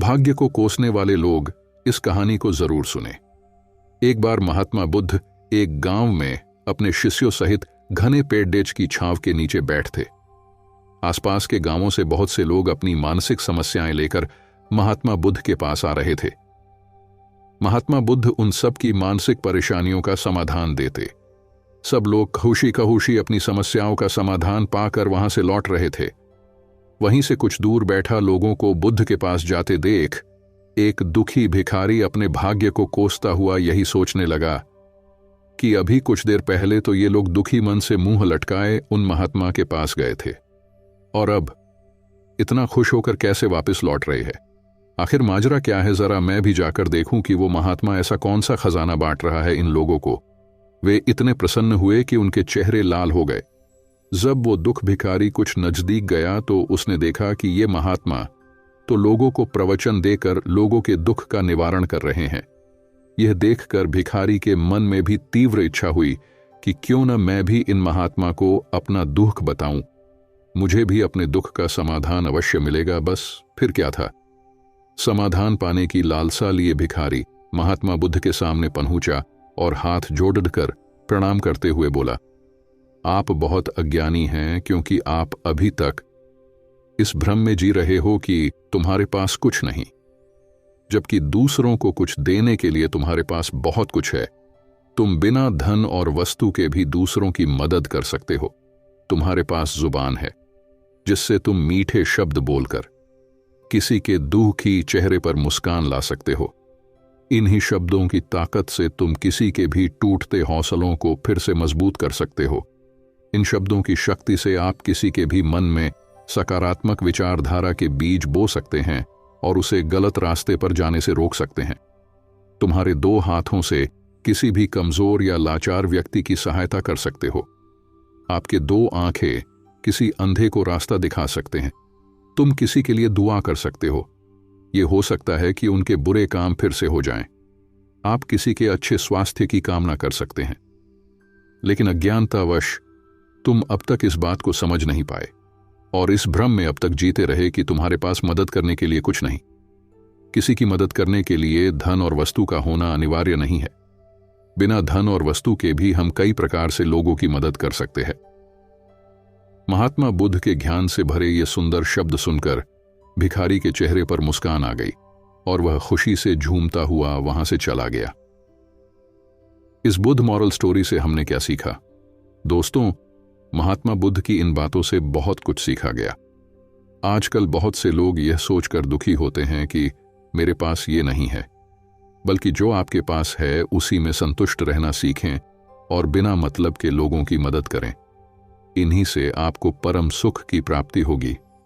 भाग्य को कोसने वाले लोग इस कहानी को जरूर सुने। एक बार महात्मा बुद्ध एक गांव में अपने शिष्यों सहित घने पेड़ की छांव के नीचे बैठ थे। आसपास के गांवों से बहुत से लोग अपनी मानसिक समस्याएं लेकर महात्मा बुद्ध के पास आ रहे थे। महात्मा बुद्ध उन सब की मानसिक परेशानियों का समाधान देते। सब लोग खुशी खुशी अपनी समस्याओं का समाधान पाकर वहां से लौट रहे थे। वहीं से कुछ दूर बैठा लोगों को बुद्ध के पास जाते देख एक दुखी भिखारी अपने भाग्य को कोसता हुआ यही सोचने लगा कि अभी कुछ देर पहले तो ये लोग दुखी मन से मुंह लटकाए उन महात्मा के पास गए थे, और अब इतना खुश होकर कैसे वापस लौट रहे हैं। आखिर माजरा क्या है, जरा मैं भी जाकर देखूं कि वो महात्मा ऐसा कौन सा खजाना बांट रहा है इन लोगों को। वे इतने प्रसन्न हुए कि उनके चेहरे लाल हो गए। जब वो दुख भिखारी कुछ नजदीक गया तो उसने देखा कि ये महात्मा तो लोगों को प्रवचन देकर लोगों के दुख का निवारण कर रहे हैं। यह देखकर भिखारी के मन में भी तीव्र इच्छा हुई कि क्यों न मैं भी इन महात्मा को अपना दुख बताऊं, मुझे भी अपने दुख का समाधान अवश्य मिलेगा। बस फिर क्या था, समाधान पाने की लालसा लिए भिखारी महात्मा बुद्ध के सामने पहुंचा और हाथ जोड़कर प्रणाम करते हुए बोला, आप बहुत अज्ञानी हैं, क्योंकि आप अभी तक इस भ्रम में जी रहे हो कि तुम्हारे पास कुछ नहीं, जबकि दूसरों को कुछ देने के लिए तुम्हारे पास बहुत कुछ है। तुम बिना धन और वस्तु के भी दूसरों की मदद कर सकते हो। तुम्हारे पास जुबान है जिससे तुम मीठे शब्द बोलकर किसी के दुखी चेहरे पर मुस्कान ला सकते हो। इन्हीं शब्दों की ताकत से तुम किसी के भी टूटते हौसलों को फिर से मजबूत कर सकते हो। इन शब्दों की शक्ति से आप किसी के भी मन में सकारात्मक विचारधारा के बीज बो सकते हैं और उसे गलत रास्ते पर जाने से रोक सकते हैं। तुम्हारे 2 हाथों से किसी भी कमजोर या लाचार व्यक्ति की सहायता कर सकते हो। आपके 2 आंखें किसी अंधे को रास्ता दिखा सकते हैं। तुम किसी के लिए दुआ कर सकते हो। यह हो सकता है कि उनके बुरे काम फिर से हो जाएं। आप किसी के अच्छे स्वास्थ्य की कामना कर सकते हैं। लेकिन अज्ञानतावश तुम अब तक इस बात को समझ नहीं पाए और इस भ्रम में अब तक जीते रहे कि तुम्हारे पास मदद करने के लिए कुछ नहीं। किसी की मदद करने के लिए धन और वस्तु का होना अनिवार्य नहीं है। बिना धन और वस्तु के भी हम कई प्रकार से लोगों की मदद कर सकते हैं। महात्मा बुद्ध के ज्ञान से भरे ये सुंदर शब्द सुनकर भिखारी के चेहरे पर मुस्कान आ गई और वह खुशी से झूमता हुआ वहां से चला गया। इस बुद्ध मॉरल स्टोरी से हमने क्या सीखा? दोस्तों, महात्मा बुद्ध की इन बातों से बहुत कुछ सीखा गया। आजकल बहुत से लोग यह सोचकर दुखी होते हैं कि मेरे पास ये नहीं है, बल्कि जो आपके पास है उसी में संतुष्ट रहना सीखें और बिना मतलब के लोगों की मदद करें। इन्हीं से आपको परम सुख की प्राप्ति होगी।